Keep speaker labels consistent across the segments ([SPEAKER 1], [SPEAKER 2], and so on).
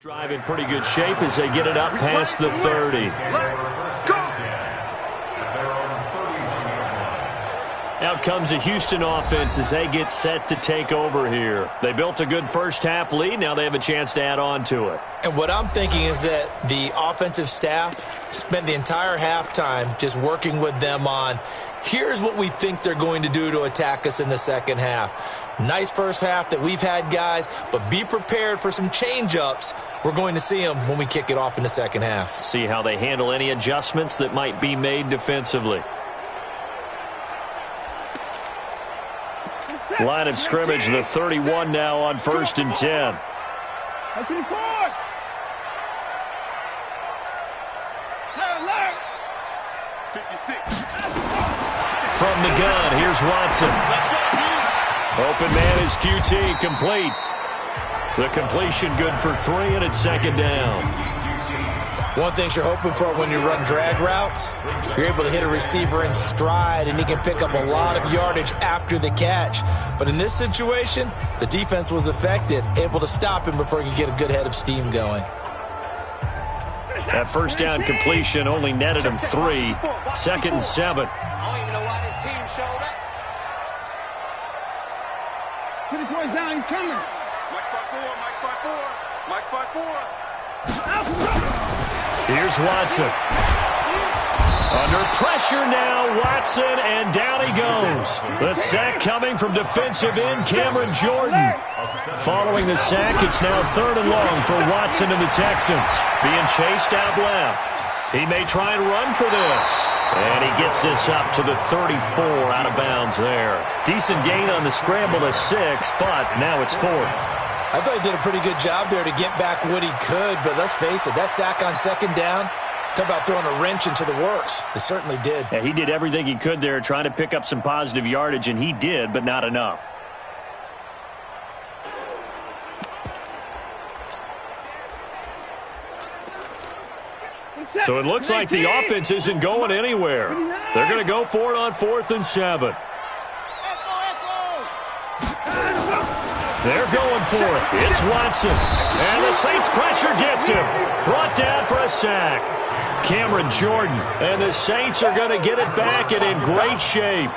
[SPEAKER 1] Drive in pretty good shape as they get it up past the 30. Out comes the Houston offense as they get set to take over here. They built a good first half lead. Now they have a chance to add on to it.
[SPEAKER 2] And what I'm thinking is that the offensive staff spent the entire halftime just working with them on, here's what we think they're going to do to attack us in the second half. Nice first half that we've had, guys, but be prepared for some change-ups. We're going to see them when we kick it off in the second half.
[SPEAKER 1] See how they handle any adjustments that might be made defensively. Line of scrimmage, the 31 now on 1st and 10. From the gun, here's Watson. Open man is QT, complete. The completion good for 3, and it's second down.
[SPEAKER 2] One thing you're hoping for when you run drag routes, you're able to hit a receiver in stride, and he can pick up a lot of yardage after the catch. But in this situation, the defense was effective, able to stop him before he could get a good head of steam going.
[SPEAKER 1] That first down completion only netted him 3. 2nd and 7.
[SPEAKER 3] I don't even know why this team showed up. Put the boys down, he's coming. Mike 5-4, Mike 5-4, Mike 5-4.
[SPEAKER 1] Here's Watson. Under pressure now, Watson, and down he goes. The sack coming from defensive end Cameron Jordan. Following the sack, it's now 3rd and long for Watson and the Texans. Being chased out left. He may try and run for this. And he gets this up to the 34, out of bounds there. Decent gain on the scramble to 6, but now it's 4th.
[SPEAKER 2] I thought he did a pretty good job there to get back what he could, but let's face it, that sack on 2nd down, talk about throwing a wrench into the works. It certainly did.
[SPEAKER 1] Yeah, he did everything he could there trying to pick up some positive yardage, and he did, but not enough. So it looks like the offense isn't going anywhere. They're going to go for it on 4th and 7. They're going for it. It's Watson. And the Saints pressure gets him. Brought down for a sack. Cameron Jordan. And the Saints are going to get it back and in great shape.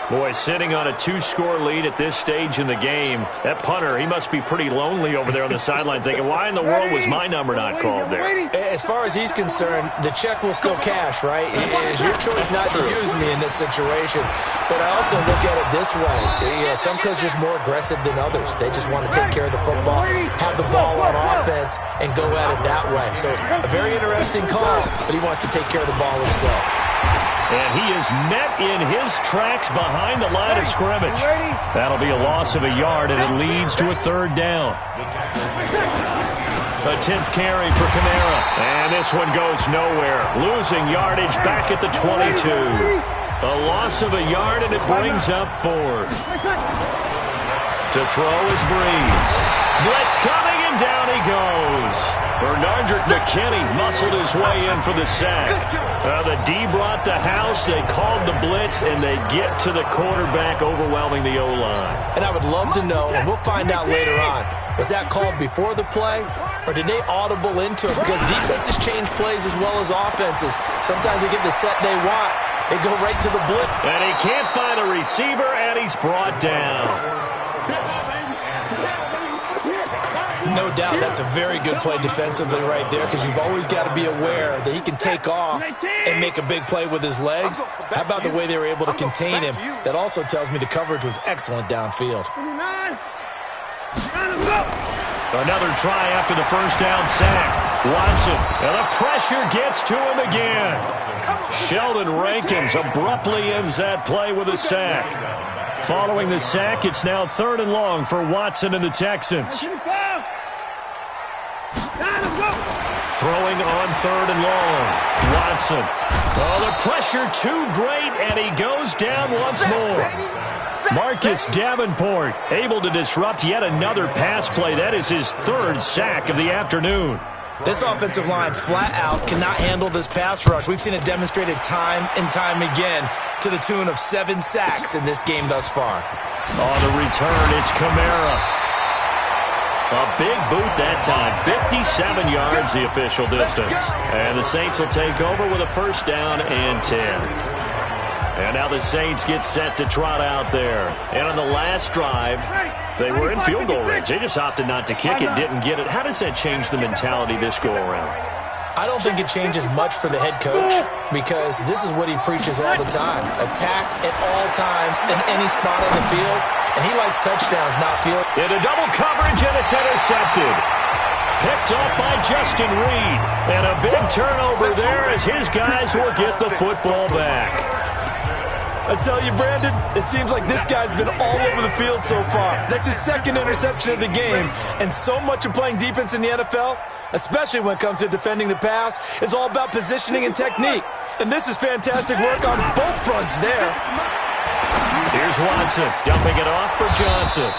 [SPEAKER 1] Boy, sitting on a 2-score lead at this stage in the game. That punter, he must be pretty lonely over there on the sideline thinking, why in the world was my number not called there?
[SPEAKER 2] As far as he's concerned, the check will still cash, right? It is your choice not to use me in this situation. But I also look at it this way. You know, some coaches are more aggressive than others. They just want to take care of the football, have the ball on offense, and go at it that way. So a very interesting call, but he wants to take care of the ball himself.
[SPEAKER 1] And he is met in his tracks behind the line of scrimmage. That'll be a loss of a yard, and it leads to a 3rd down. A 10th carry for Kamara. And this one goes nowhere. Losing yardage back at the 22. A loss of a yard, and it brings up 4th. To throw is Breeze. Blitz coming, and down he goes. Bernardrick McKinney muscled his way in for the sack. The D brought the house. They called the blitz, and they get to the quarterback, overwhelming the O-line.
[SPEAKER 2] And I would love to know, and we'll find out later on, was that called before the play, or did they audible into it? Because defenses change plays as well as offenses. Sometimes they get the set they want. They go right to the blitz.
[SPEAKER 1] And he can't find a receiver, and he's brought down.
[SPEAKER 2] No doubt that's a very good play defensively right there, because you've always got to be aware that he can take off and make a big play with his legs. How about the way they were able to contain him? That also tells me the coverage was excellent downfield.
[SPEAKER 1] Another try after the first down sack. Watson, and the pressure gets to him again. Sheldon Rankins abruptly ends that play with a sack. Following the sack, it's now 3rd and long for Watson and the Texans. Throwing on 3rd and long. Watson. Oh, the pressure too great, and he goes down once more. Marcus Davenport able to disrupt yet another pass play. That is his 3rd sack of the afternoon.
[SPEAKER 2] This offensive line flat out cannot handle this pass rush. We've seen it demonstrated time and time again to the tune of 7 sacks in this game thus far.
[SPEAKER 1] On the return, it's Kamara. A big boot that time. 57 yards the official distance. And the Saints will take over with a first down and 10. And now the Saints get set to trot out there. And on the last drive, they were in field goal range. They just opted not to kick it, didn't get it. How does that change the mentality this go around?
[SPEAKER 2] I don't think it changes much for the head coach because this is what he preaches all the time. Attack at all times in any spot on the field, and he likes touchdowns, not field.
[SPEAKER 1] Into double coverage, and it's intercepted. Picked off by Justin Reed. And a big turnover there as his guys will get the football back.
[SPEAKER 2] I tell you, Brandon, it seems like this guy's been all over the field so far. That's his second interception of the game. And so much of playing defense in the NFL, especially when it comes to defending the pass, is all about positioning and technique. And this is fantastic work on both fronts there.
[SPEAKER 1] Here's Watson, dumping it off for Johnson.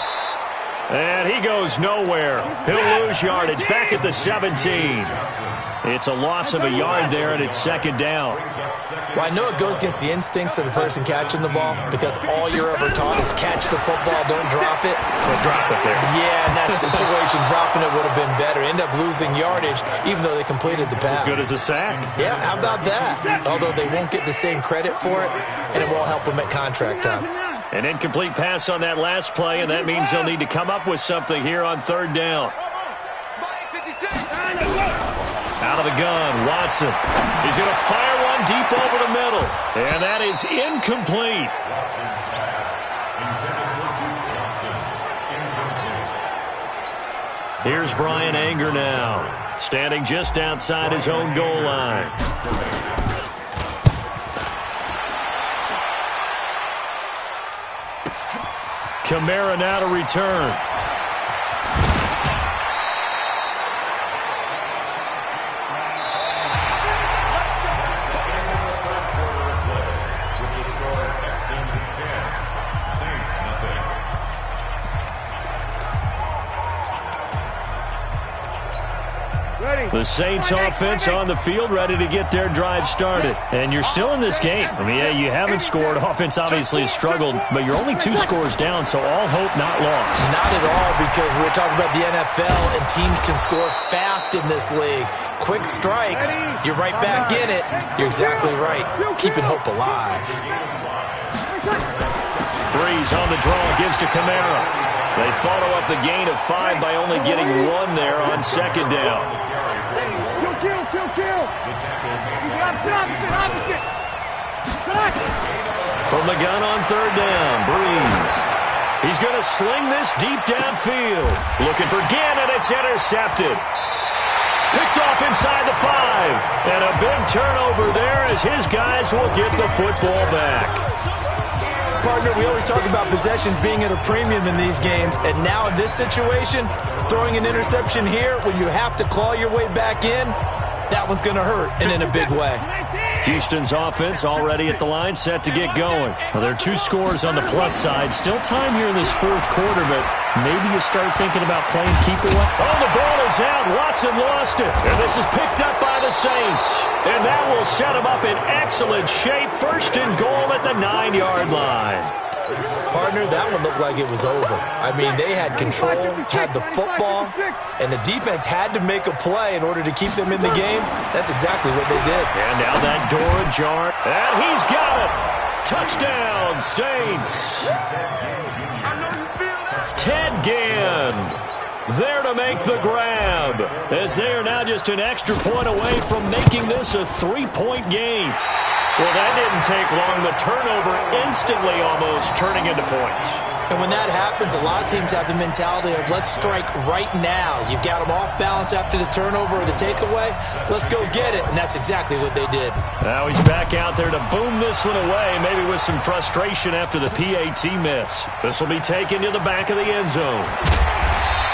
[SPEAKER 1] And he goes nowhere. He'll lose yardage back at the 17. It's a loss of a yard there, and it's second down.
[SPEAKER 2] Well, I know it goes against the instincts of the person catching the ball because all you're ever taught is catch the football, don't drop it.
[SPEAKER 1] So drop it there.
[SPEAKER 2] Yeah, in that situation, dropping it would have been better. End up losing yardage, even though they completed the pass.
[SPEAKER 1] As good as a sack.
[SPEAKER 2] Yeah, how about that? Although they won't get the same credit for it, and it won't help them at contract time.
[SPEAKER 1] An incomplete pass on that last play, and that means they'll need to come up with something here on third down. Out of the gun, Watson. He's going to fire one deep over the middle. And that is incomplete. Here's Brian Anger now, standing just outside his own goal line. Kamara now to return. The Saints offense on the field ready to get their drive started. And you're still in this game. I mean, yeah, you haven't scored. Offense obviously has struggled, but you're only 2 scores down, so all hope not lost.
[SPEAKER 2] Not at all, because we're talking about the NFL, and teams can score fast in this league. Quick strikes, you're right back in it. You're exactly right. Keeping hope alive.
[SPEAKER 1] Breeze on the draw, gives to Kamara. They follow up the gain of 5 by only getting 1 there on second down. From the gun on third down, Breeze. He's going to sling this deep downfield. Looking for Ginn, and it's intercepted. Picked off inside the 5. And a big turnover there as his guys will get the football back.
[SPEAKER 2] Partner, we always talk about possessions being at a premium in these games, and now in this situation, throwing an interception here when you have to claw your way back in, that one's going to hurt, and in a big way.
[SPEAKER 1] Houston's offense already at the line, set to get going. Well, there are 2 scores on the plus side. Still time here in this fourth quarter, but maybe you start thinking about playing keep away. Oh, the ball is out. Watson lost it. And this is picked up by the Saints. And that will set them up in excellent shape. First and goal at the 9-yard line.
[SPEAKER 2] Partner, that one looked like it was over. I mean, they had control, had the football, and the defense had to make a play in order to keep them in the game. That's exactly what they did.
[SPEAKER 1] And now that door ajar. And he's got it. Touchdown, Saints. Ted Ginn there to make the grab, as they are now just an extra point away from making this a 3-point game. Well, that didn't take long. The turnover instantly almost turning into points.
[SPEAKER 2] And when that happens, a lot of teams have the mentality of let's strike right now. You've got them off balance after the turnover or the takeaway. Let's go get it. And that's exactly what they did.
[SPEAKER 1] Now he's back out there to boom this one away, maybe with some frustration after the PAT miss. This will be taken to the back of the end zone.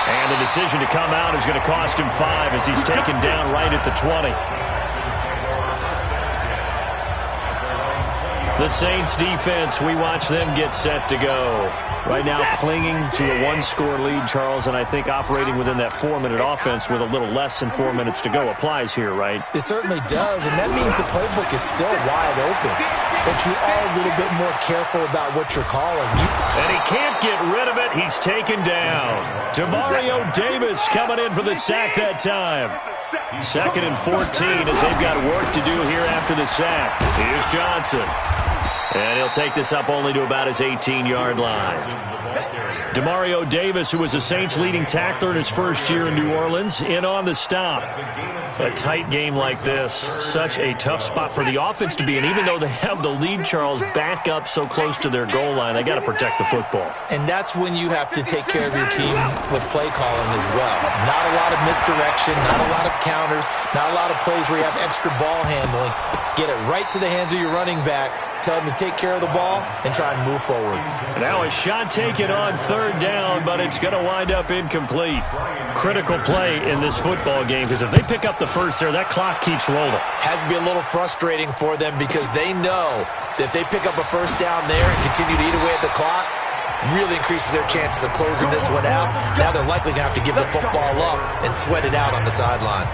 [SPEAKER 1] And the decision to come out is going to cost him 5 as he's taken down right at the 20. The Saints defense, we watch them get set to go. Right now clinging to a one-score lead, Charles, and I think operating within that 4-minute offense with a little less than 4 minutes to go applies here, right?
[SPEAKER 2] It certainly does, and that means the playbook is still wide open. But you are a little bit more careful about what you're calling.
[SPEAKER 1] And he can't get rid of it. He's taken down. Demario Davis coming in for the sack that time. 2nd and 14 as they've got work to do here after the sack. Here's Johnson. And he'll take this up only to about his 18-yard line. Demario Davis, who was the Saints' leading tackler in his first year in New Orleans, in on the stop. A tight game like this, such a tough spot for the offense to be in. Even though they have the lead, Charles, back up so close to their goal line, they got to protect the football.
[SPEAKER 2] And that's when you have to take care of your team with play calling as well. Not a lot of misdirection, not a lot of counters, not a lot of plays where you have extra ball handling. Get it right to the hands of your running back. Tell him to take care of the ball and try and move forward.
[SPEAKER 1] Now a shot taken on 3rd down, but it's going to wind up incomplete. Critical play in this football game, because if they pick up the first there, that clock keeps rolling.
[SPEAKER 2] Has to be a little frustrating for them because they know that if they pick up a first down there and continue to eat away at the clock, really increases their chances of closing this one out. Now they're likely going to have to give the football up and sweat it out on the sideline.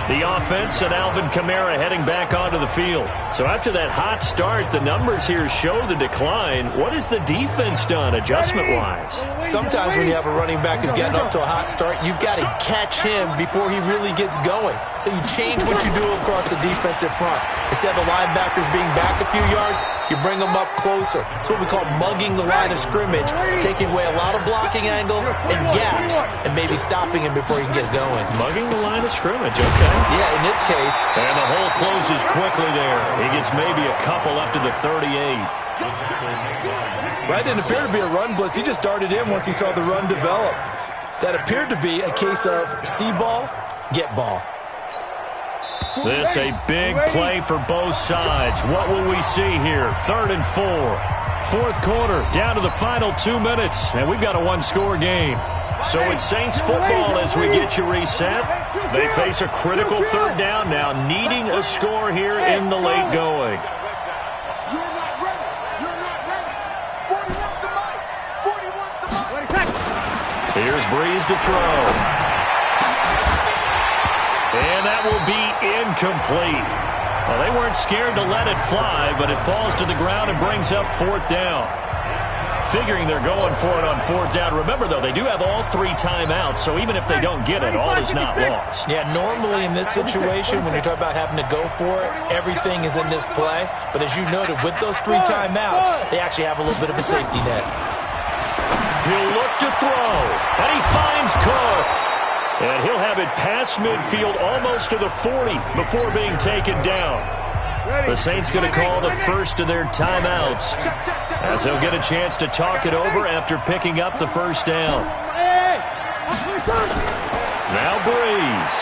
[SPEAKER 1] The offense and Alvin Kamara heading back onto the field. So after that hot start, the numbers here show the decline. What has the defense done adjustment-wise?
[SPEAKER 2] Sometimes when you have a running back who's getting off to a hot start, you've got to catch him before he really gets going. So you change what you do across the defensive front. Instead of the linebackers being back a few yards, you bring them up closer. It's what we call mugging the line of scrimmage, taking away a lot of blocking angles and gaps and maybe stopping him before he can get going.
[SPEAKER 1] Mugging the line of scrimmage, okay.
[SPEAKER 2] Yeah, in this case.
[SPEAKER 1] And the hole closes quickly there. He gets maybe a couple up to the 38.
[SPEAKER 2] That didn't appear to be a run blitz. He just darted in once he saw the run develop. That appeared to be a case of see ball, get ball.
[SPEAKER 1] This a big play for both sides. What will we see here? 3rd and 4. 4th quarter, down to the final 2 minutes. And we've got a one-score game. So it's Saints football as we get you reset. They face a critical 3rd down now, needing a score here in the late going.
[SPEAKER 3] You're not ready. You're not ready. 40 wants the mic. 40 wants the mic.
[SPEAKER 1] Here's Breeze to throw. And that will be incomplete. Well, they weren't scared to let it fly, but it falls to the ground and brings up 4th down. Figuring they're going for it on 4th down. Remember, though, they do have all 3 timeouts, so even if they don't get it, all is not lost.
[SPEAKER 2] Yeah, normally in this situation, when you're talking about having to go for it, everything is in this play. But as you noted, with those 3 timeouts, they actually have a little bit of a safety net.
[SPEAKER 1] He'll look to throw, and he finds Cook. And he'll have it past midfield almost to the 40 before being taken down. The Saints going to call the first of their timeouts as they'll get a chance to talk it over after picking up the first down. Now Breeze.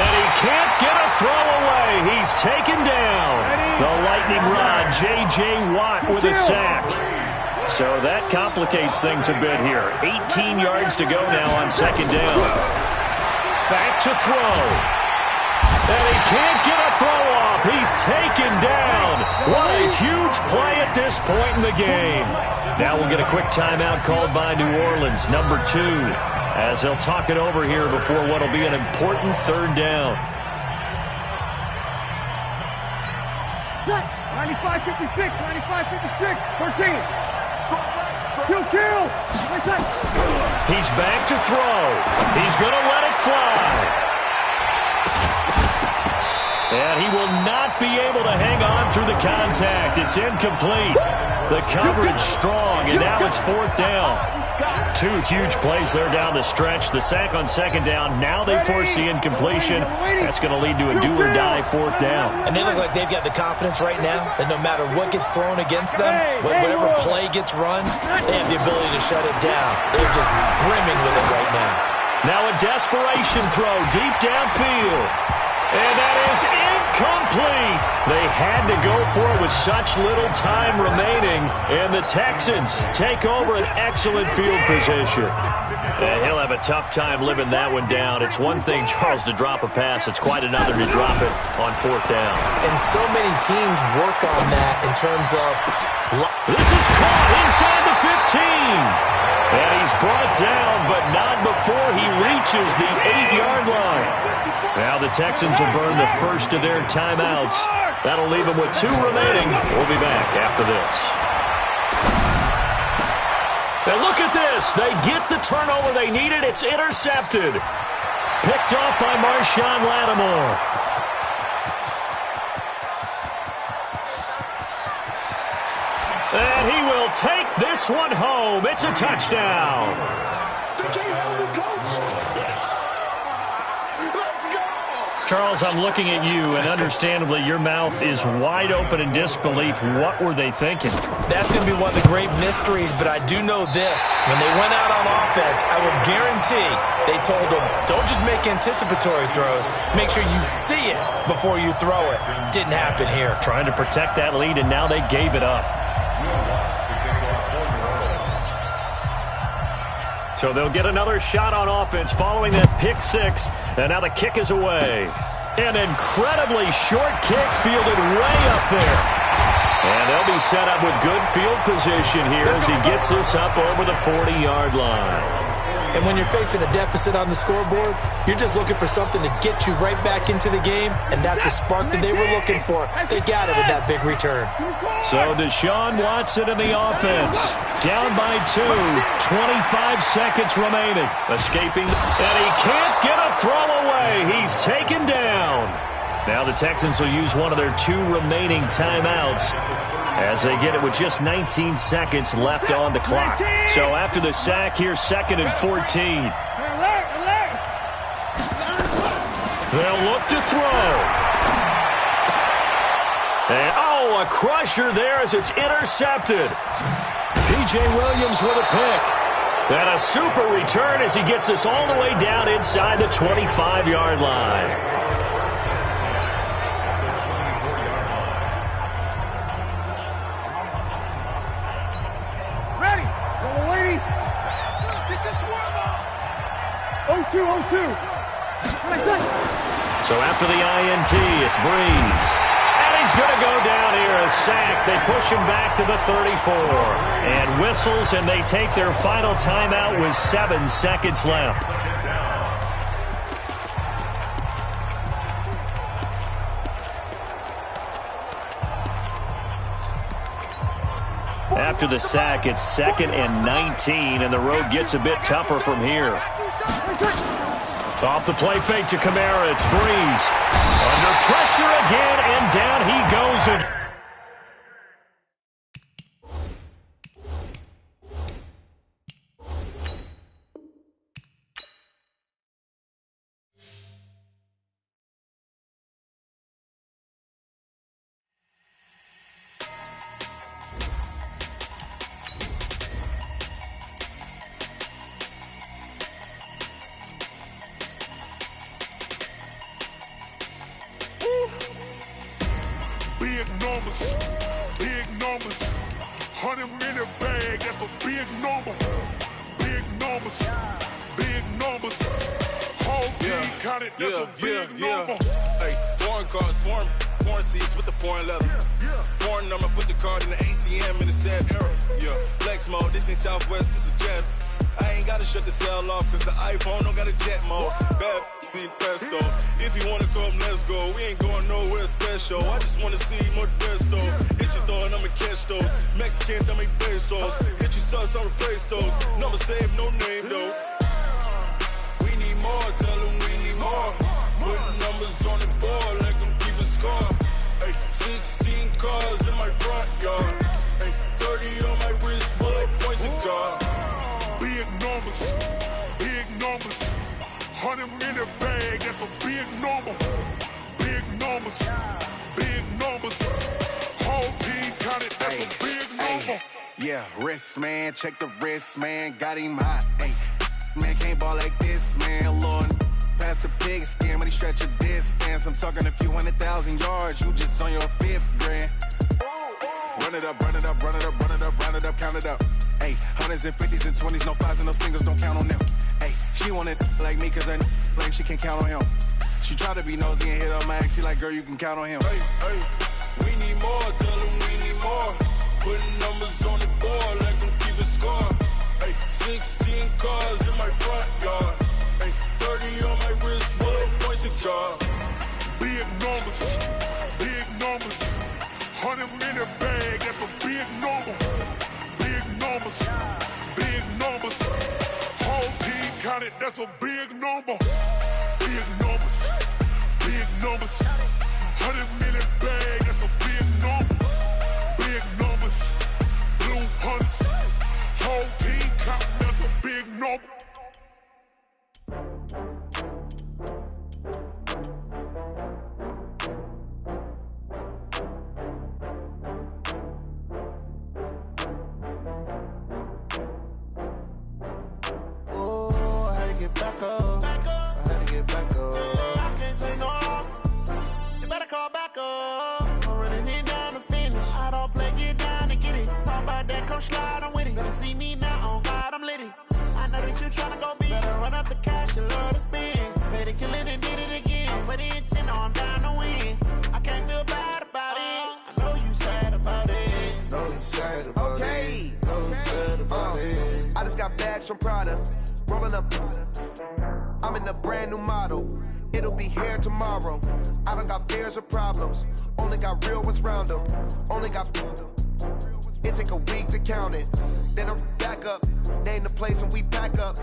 [SPEAKER 1] And he can't get a throw away. He's taken down. The lightning rod, J.J. Watt with a sack. So that complicates things a bit here. 18 yards to go now on 2nd down. Back to throw. And he can't get a throw off. He's taken down. What a huge play at this point in the game. Now we'll get a quick timeout called by New Orleans, number 2, as they'll talk it over here before what will be an important 3rd down.
[SPEAKER 3] 95-56, 95-56, 13. Kill.
[SPEAKER 1] He's back to throw. He's going to let it fly. And he will not be able to hang on through the contact. It's incomplete. The coverage strong, and now it's 4th down. 2 huge plays there down the stretch. The sack on 2nd down. Now they force the incompletion. That's going to lead to a do-or-die 4th down.
[SPEAKER 2] And they look like they've got the confidence right now that no matter what gets thrown against them, whatever play gets run, they have the ability to shut it down. They're just brimming with it right now.
[SPEAKER 1] Now a desperation throw deep downfield. And that is is incomplete. They had to go for it with such little time remaining, and the Texans take over an excellent field position. And he'll have a tough time living that one down. It's one thing, Charles, to drop a pass. It's quite another to drop it on fourth down.
[SPEAKER 2] And so many teams work on that in terms of...
[SPEAKER 1] This is caught inside the 15. And he's brought down, but not before he reaches the 8-yard line. Now the Texans will burn the first of their timeouts. That'll leave them with 2 remaining. We'll be back after this. And look at this. They get the turnover they needed. It's intercepted. Picked off by Marshawn Lattimore. And he will take this one home. It's a touchdown.
[SPEAKER 3] They can't help it, Coach. Let's go.
[SPEAKER 1] Charles, I'm looking at you, and understandably, your mouth is wide open in disbelief. What were they thinking?
[SPEAKER 2] That's going to be one of the great mysteries, but I do know this. When they went out on offense, I will guarantee they told them, don't just make anticipatory throws. Make sure you see it before you throw it. Didn't happen here.
[SPEAKER 1] Trying to protect that lead, and now they gave it up. So they'll get another shot on offense following that pick six. And now the kick is away. An incredibly short kick fielded way up there. And they'll be set up with good field position here as he gets this up over the 40-yard line.
[SPEAKER 2] And when you're facing a deficit on the scoreboard, you're just looking for something to get you right back into the game, and that's the spark that they were looking for. They got it with that big return.
[SPEAKER 1] So Deshaun Watson in the offense. Down by 2, 25 seconds remaining. Escaping, and he can't get a throw away. He's taken down. Now the Texans will use one of their 2 remaining timeouts as they get it with just 19 seconds left on the clock. So after the sack here, 2nd and 14. They'll look to throw. And, a crusher there as it's intercepted. P.J. Williams with a pick. And a super return as he gets us all the way down inside the 25-yard line.
[SPEAKER 3] Ready. Little lady. Get this one up. 0-2.
[SPEAKER 1] So after the INT, it's Breeze. He's going to go down here, a sack. They push him back to the 34. And whistles, and they take their final timeout with 7 seconds left. After the sack, it's 2nd and 19, and the road gets a bit tougher from here. Off the play fake to Kamara, it's Breeze. Under pressure again, and down he goes.
[SPEAKER 4] Big numbers, 100-minute bag, that's a big number. Big numbers, whole team counted, that's a big number.
[SPEAKER 5] Hey, foreign cars, foreign seats with the foreign leather. Foreign number, put the card in the ATM in the sad era. Yeah, flex mode, this ain't Southwest, this is jet. I ain't gotta shut the cell off, cause the iPhone don't got a jet mode. Bad need pesto. If you wanna come, let's go. We ain't going nowhere special. I just wanna see more desto. Hit your throw and I'ma catch those. Mexican, I make pesos. Hit your sauce, I'll replace those. Number save, no name though. We need more, tell them we need more. Putting numbers on the board like I'm keeping score. Hey, 16 cars in my front yard. Hey, 30 on my wrist, bullet points of God.
[SPEAKER 4] Big numbers, 100-minute bag, that's a big number. Big numbers, whole team counted, that's a big number.
[SPEAKER 6] Yeah, wrist man, check the wrist man, got him hot. Man can't ball like this, man. Lord, ass to pig skin when he stretch your distance. I'm talking a few 100,000 yards, you just on your 5th grand. Run it up, run it up, run it up, run it up, run it up, count it up. Ayy, hundreds and fifties and 20s, no fives and no singles, don't count on them. Ayy, she want it like me cause her lame, she can't count on him. She try to be nosy and hit up my ex, she like, girl, you can count on him.
[SPEAKER 5] Hey, hey, we need more, tell them we need more. Putting numbers on the board, let them keep it score. Hey, 16 cars in my front yard. Hey, 30 on my wrist, bullet point to God.
[SPEAKER 4] Big numbers, big numbers. 100-minute bag, that's a big number. Big numbers, big numbers. Whole team counted, that's a big number. Big numbers, big numbers. 100-minute bag, that's a big number. Big numbers, blue hunts. Whole team counting, that's a big number.
[SPEAKER 7] Get back up. I had to get back up. I can't take no loss. You better call back up. I'm running it down to finish. I don't play, get down and get it. Talk about that, come slide, I'm with it. Better see me now, on God, I'm litty. I know that you tryna go big. Better run up the cash, you love to spend. Better kill it and did it again. Put it in 10, I'm down to win. I can't feel bad about it. I know you sad about it.
[SPEAKER 8] Know you sad about it. Know you sad about it. I just got bags from Prada. Rolling up, I'm in a brand new model. It'll be here tomorrow. I don't got fears or problems. Only got real ones round them. Only got. It take a week to count it. Then I'm back up. Name the place and we pack up.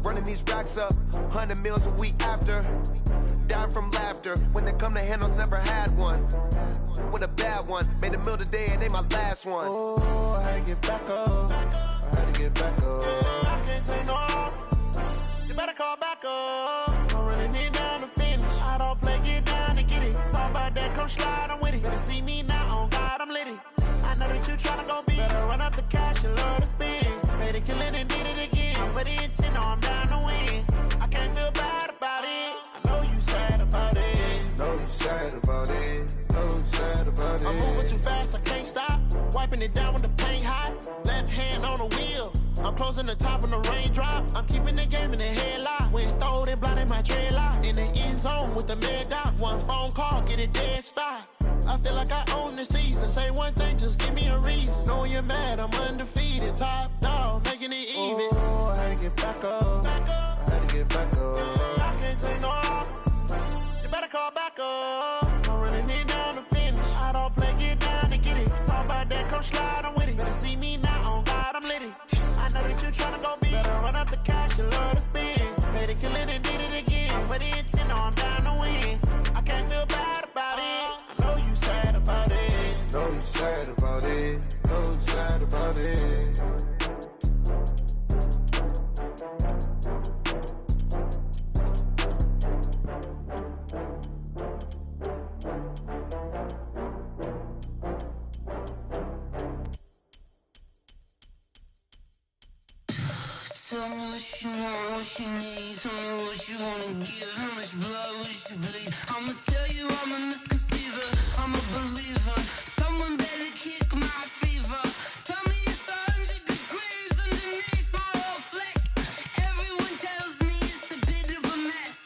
[SPEAKER 8] Running these racks up. 100 meals a week after. Down from laughter. When they come to handles, never had one. With a bad one. Made a meal today and they my last one.
[SPEAKER 7] Oh, I had to get back up. I had to get back up. I can't take no loss. You better call back up. I'm running it down to finish. I don't play, get down and get it. Talk about that, come slide, I'm with it. Better see me now, on God, I'm litty. I know that you tryna go big. Better run up the cash, you love to spend. Better kill it and did it again. Put it in 10, I'm down to win. I can't feel bad about it. I know you sad about it.
[SPEAKER 8] Know you sad about it. Know you sad about it.
[SPEAKER 7] I'm moving too fast, I can't stop. Wiping it down with the paint hot. Left hand on the wheel. I'm closing the top when the raindrop. I'm keeping the game in the headlock. When throwed and blinded my dreadlock. In the end zone with the mad dot. One phone call, get it dead stop. I feel like I own the season. Say one thing, just give me a reason. Knowing you're mad, I'm undefeated. Top dog, making it even. Oh, I had to get back up. I had to get back up. I can't take no loss. You better call back up. I'm running it down to finish. I don't play, get down and get it. Talk about that, come slide, I'm with it. Better see me now, on God, I'm litty. I know that you tryna go big. Better run up the cash, you love to spend. Better kill it and did it again. Put it in 10, I'm down to win. I can't feel bad about it. I know you sad about it.
[SPEAKER 8] Know you sad about it. Know you sad about it.
[SPEAKER 9] Tell me what you want, what you need. Tell me what you wanna give. How much blood would you bleed? I'ma tell you I'm a misconceiver. I'm a believer. Someone better kick my fever. Tell me it's 100 degrees underneath my whole flex. Everyone tells me it's a bit of a mess.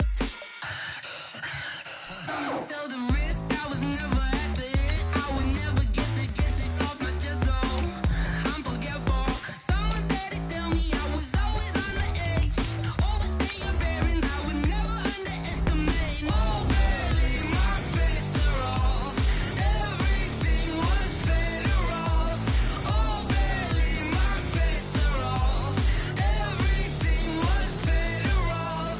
[SPEAKER 9] I'ma tell the risk I was never at the end. I would never get it off my chest. Oh, I'm forgetful. Someone better tell me I was always on the edge. Overstay your bearings, I would never underestimate. Oh, barely, my bets are off. Everything was better off. Oh, barely, my bets are off. Everything was better off.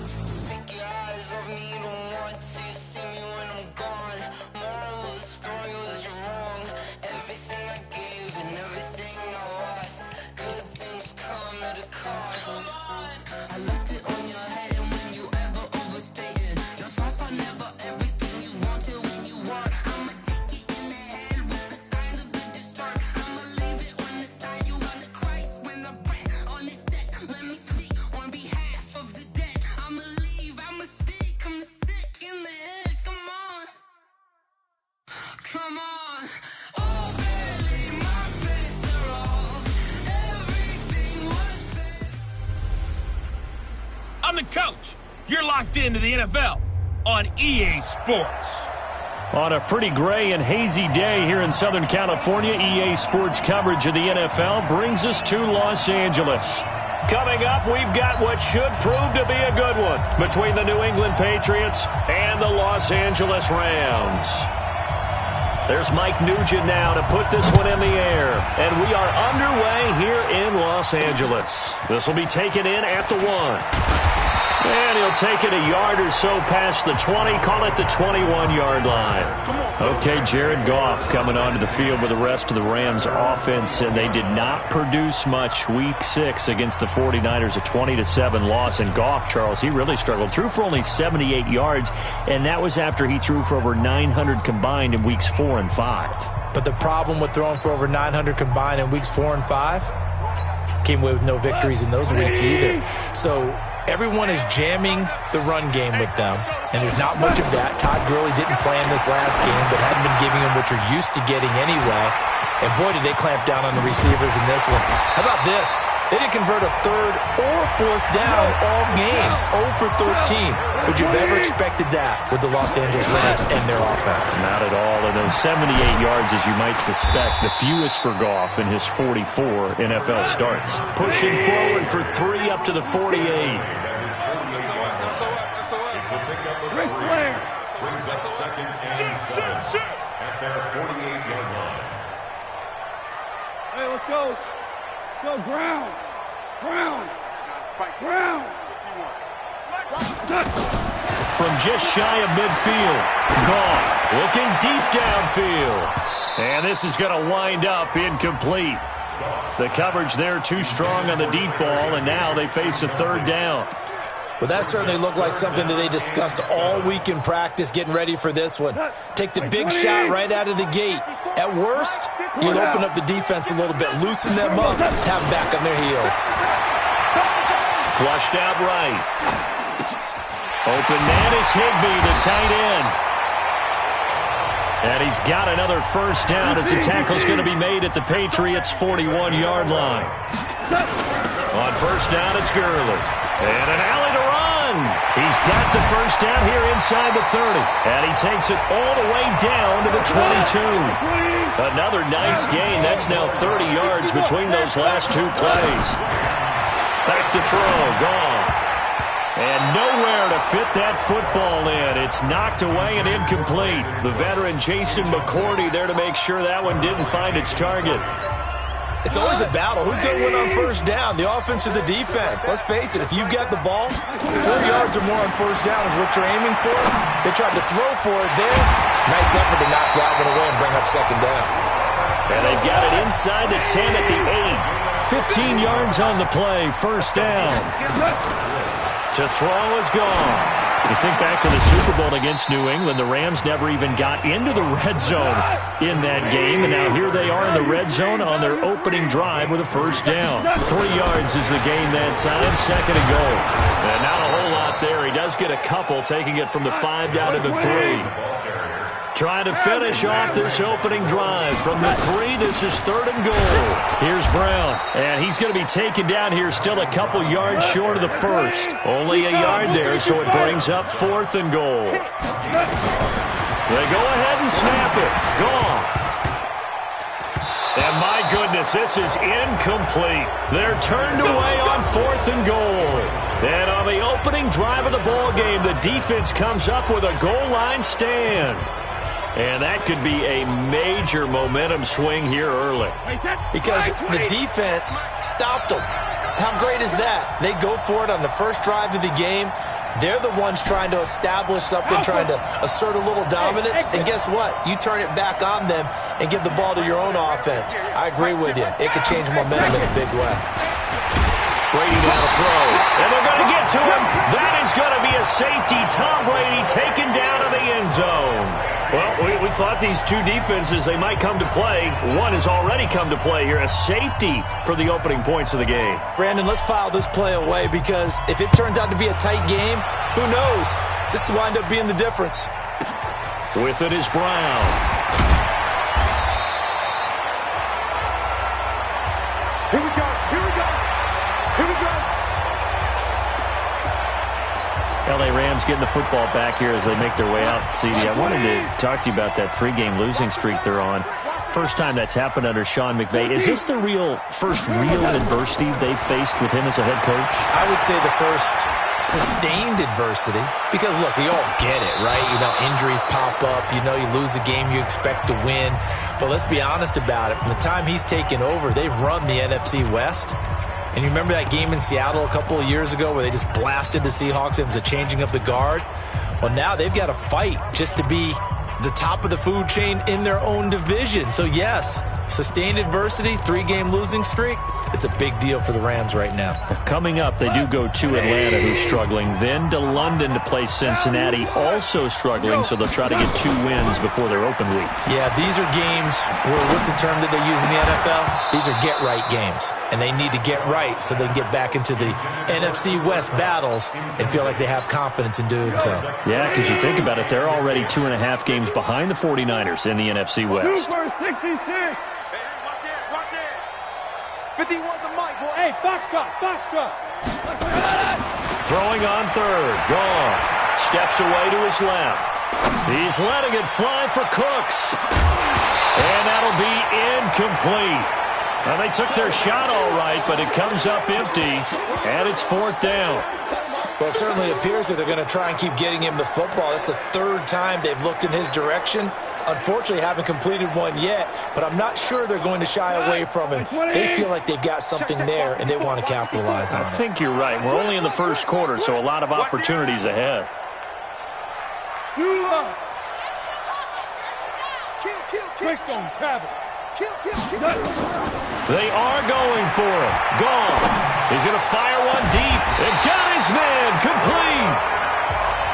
[SPEAKER 9] Take your eyes off me, don't want to see me when I'm gone. Morals Come on. Oh, barely, my bets are off. Everything was better.
[SPEAKER 10] I'm the coach. You're locked into the NFL on EA Sports.
[SPEAKER 1] On a pretty gray and hazy day here in Southern California, EA Sports coverage of the NFL brings us to Los Angeles. Coming up, we've got what should prove to be a good one between the New England Patriots and the Los Angeles Rams. There's Mike Nugent now to put this one in the air, and we are underway here in Los Angeles. This will be taken in at the 1. And he'll take it a yard or so past the 20, call it the 21-yard line. Okay, Jared Goff coming onto the field with the rest of the Rams offense, and they did not produce much week 6 against the 49ers, a 20-7 loss. And Goff, Charles, he really struggled. Threw for only 78 yards, and that was after he threw for over 900 combined in weeks 4 and 5.
[SPEAKER 2] But the problem with throwing for over 900 combined in weeks 4 and 5 came away with no victories in those weeks either. So everyone is jamming the run game with them, and there's not much of that. Todd Gurley didn't play in this last game, but hadn't been giving them what you're used to getting anyway. And boy, did they clamp down on the receivers in this one. How about this? They didn't convert a third or fourth down all game. 0 for 13. Would you have ever expected that with the Los Angeles Rams and their offense?
[SPEAKER 1] Not at all. And those 78 yards, as you might suspect, the fewest for Goff in his 44 NFL starts. Pushing forward for 3 up to the 48.
[SPEAKER 3] Ric Flair.
[SPEAKER 11] Brings up 2nd and 7 at their 48-yard line.
[SPEAKER 3] Hey, let's go. Go, ground. Ground. Ground.
[SPEAKER 1] From just shy of midfield, Goff looking deep downfield. And this is going to wind up incomplete. The coverage there too strong on the deep ball, and now they face a 3rd down.
[SPEAKER 2] Well, that certainly looked like something that they discussed all week in practice, getting ready for this one. Take the big shot right out of the gate. At worst, you'll open up the defense a little bit, loosen them up, have them back on their heels.
[SPEAKER 1] Flushed out right. Open man is Higbee, the tight end. And he's got another 1st down as the tackle's going to be made at the Patriots' 41-yard line. On 1st down, it's Gurley. And an alley to run. He's got the 1st down here inside the 30. And he takes it all the way down to the 22. Another nice gain. That's now 30 yards between those last 2 plays. Back to throw. Goff. And nowhere to fit that football in. It's knocked away and incomplete. The veteran Jason McCourty there to make sure that one didn't find its target.
[SPEAKER 2] It's always a battle. Who's going to win on 1st down, the offense or the defense? Let's face it, if you've got the ball, 4 yards or more on 1st down is what you're aiming for. They tried to throw for it there. Nice effort to knock that one away and bring up 2nd down.
[SPEAKER 1] And they've got it inside the 10 at the 8. 15 yards on the play, 1st down. To throw is gone. You think back to the Super Bowl against New England, the Rams never even got into the red zone in that game, and now here they are in the red zone on their opening drive with a 1st down. 3 yards is the gain that time, 2nd and goal. And not a whole lot there. He does get a couple, taking it from the 5 down to the 3. Trying to finish off this opening drive. From the 3, this is 3rd and goal. Here's Brown, and he's going to be taken down here still a couple yards short of the 1st. Only a yard there, so it brings up 4th and goal. They go ahead and snap it. Goff. And my goodness, this is incomplete. They're turned away on 4th and goal. And on the opening drive of the ball game, the defense comes up with a goal line stand. And that could be a major momentum swing here early.
[SPEAKER 2] Because the defense stopped them. How great is that? They go for it on the 1st drive of the game. They're the ones trying to establish something, trying to assert a little dominance. And guess what? You turn it back on them and give the ball to your own offense. I agree with you. It could change momentum in a big way.
[SPEAKER 1] Brady now to throw. And they're going to get to him. That is going to be a safety. Tom Brady taken down to the end zone. Well, we thought these two defenses, they might come to play. One has already come to play here. A safety for the opening points of the game.
[SPEAKER 2] Brandon, let's file this play away because if it turns out to be a tight game, who knows? This could wind up being the difference.
[SPEAKER 1] With it is Brown. LA Rams getting the football back here as they make their way out. CD, I wanted to talk to you about that 3-game losing streak they're on. First time that's happened under Sean McVay. Is this the first real adversity they've faced with him as a head coach?
[SPEAKER 2] I would say the first sustained adversity. Because, look, we all get it, right? You know, injuries pop up. You know, you lose a game you expect to win. But let's be honest about it. From the time he's taken over, they've run the NFC West. And you remember that game in Seattle a couple of years ago where they just blasted the Seahawks? It was a changing of the guard. Well, now they've got to fight just to be the top of the food chain in their own division. So, yes, sustained adversity, 3-game losing streak. It's a big deal for the Rams right now.
[SPEAKER 1] Coming up, they do go to Atlanta, who's struggling, then to London to play Cincinnati, also struggling, so they'll try to get 2 wins before their open week.
[SPEAKER 2] Yeah, these are games where, what's the term that they use in the NFL? These are get-right games, and they need to get right so they can get back into the NFC West battles and feel like they have confidence in doing so.
[SPEAKER 1] Yeah, because you think about it, they're already 2.5 games behind the 49ers in the NFC West.
[SPEAKER 3] 66. 51 the mic, boy. Hey, Foxtrot.
[SPEAKER 1] Throwing on third. Goff steps away to his left. He's letting it fly for Cooks. And that'll be incomplete. Well, they took their shot all right, but it comes up empty, and it's 4th down.
[SPEAKER 2] Well, it certainly appears that they're going to try and keep getting him the football. That's the 3rd time they've looked in his direction. Unfortunately, haven't completed one yet, but I'm not sure they're going to shy away from him. They feel like they've got something there, and they want to capitalize on it.
[SPEAKER 1] I think you're right. We're only in the first quarter, so a lot of opportunities ahead.
[SPEAKER 3] Keystone travel.
[SPEAKER 1] They are going for it. Goff. He's going to fire one deep. And got his man complete.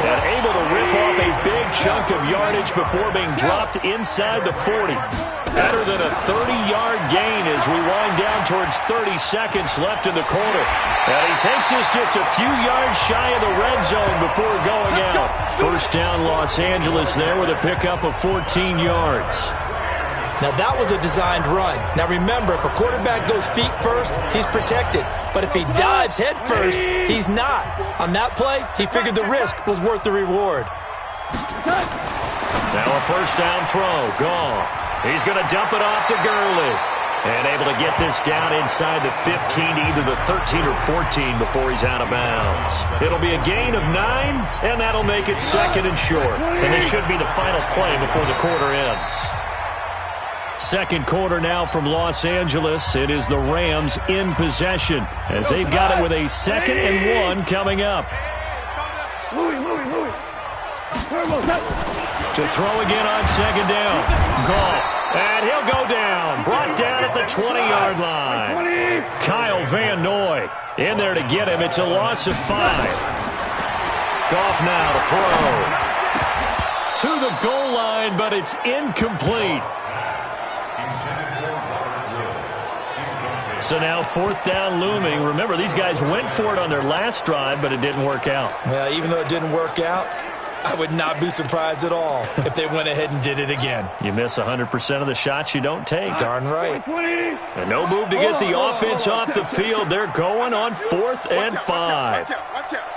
[SPEAKER 1] And able to rip off a big chunk of yardage before being dropped inside the 40. Better than a 30-yard gain as we wind down towards 30 seconds left in the quarter. And he takes us just a few yards shy of the red zone before going out. First down Los Angeles there with a pickup of 14 yards.
[SPEAKER 2] Now, that was a designed run. Now, remember, if a quarterback goes feet first, he's protected. But if he dives head first, he's not. On that play, he figured the risk was worth the reward.
[SPEAKER 1] Now a first down throw. Goff. He's going to dump it off to Gurley. And able to get this down inside the 15, either the 13 or 14 before he's out of bounds. It'll be a gain of 9, and that'll make it 2nd and short. And this should be the final play before the quarter ends. Second quarter now from Los Angeles. It is the Rams in possession as they've got it with a 2nd and 1 coming up. To throw again on 2nd down. Goff. And he'll go down. Brought down at the 20-yard line. Kyle Van Noy in there to get him. It's a loss of 5. Goff now to throw. To the goal line, but it's incomplete. So now 4th down looming. Remember, these guys went for it on their last drive, but it didn't work out.
[SPEAKER 2] Yeah, even though it didn't work out, I would not be surprised at all if they went ahead and did it again.
[SPEAKER 1] You miss 100% of the shots you don't take.
[SPEAKER 2] Darn right.
[SPEAKER 1] And no move to get the offense off the field. They're going on 4th and 5.
[SPEAKER 3] Watch out.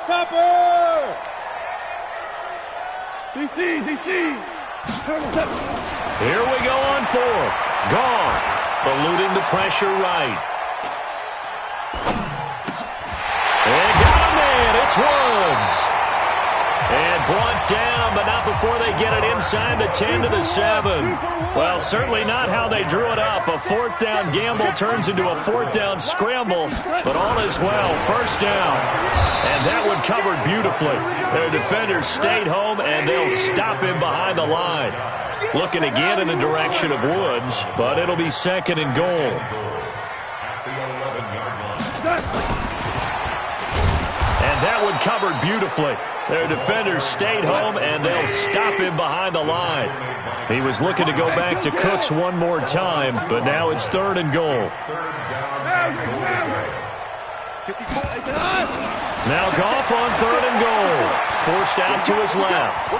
[SPEAKER 3] Topper! DC.
[SPEAKER 1] Here we go on 4th. Goff. Eluding the pressure right. And got a man. It's Woods. And brought down, but not before they get it inside the 10 to the 7. Well, certainly not how they drew it up. A 4th down gamble turns into a 4th down scramble, but all is well. First down. And that one covered beautifully. Their defenders stayed home, and they'll stop him behind the line. Looking again in the direction of Woods, but it'll be 2nd and goal. And that one covered beautifully. Their defenders stayed home, and they'll stop him behind the line. He was looking to go back to Cooks one more time, but now it's 3rd and goal. Now Goff on 3rd and goal. Forced out to his left.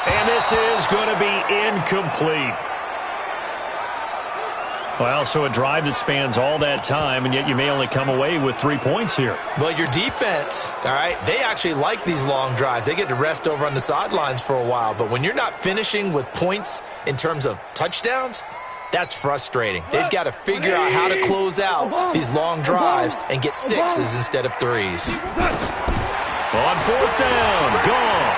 [SPEAKER 1] And this is going to be incomplete. Well, so a drive that spans all that time, and yet you may only come away with 3 points here.
[SPEAKER 2] Well, your defense, all right, they actually like these long drives. They get to rest over on the sidelines for a while. But when you're not finishing with points in terms of touchdowns, that's frustrating. They've got to figure out how to close out these long drives and get 6s instead of 3s.
[SPEAKER 1] On 4th down, gone.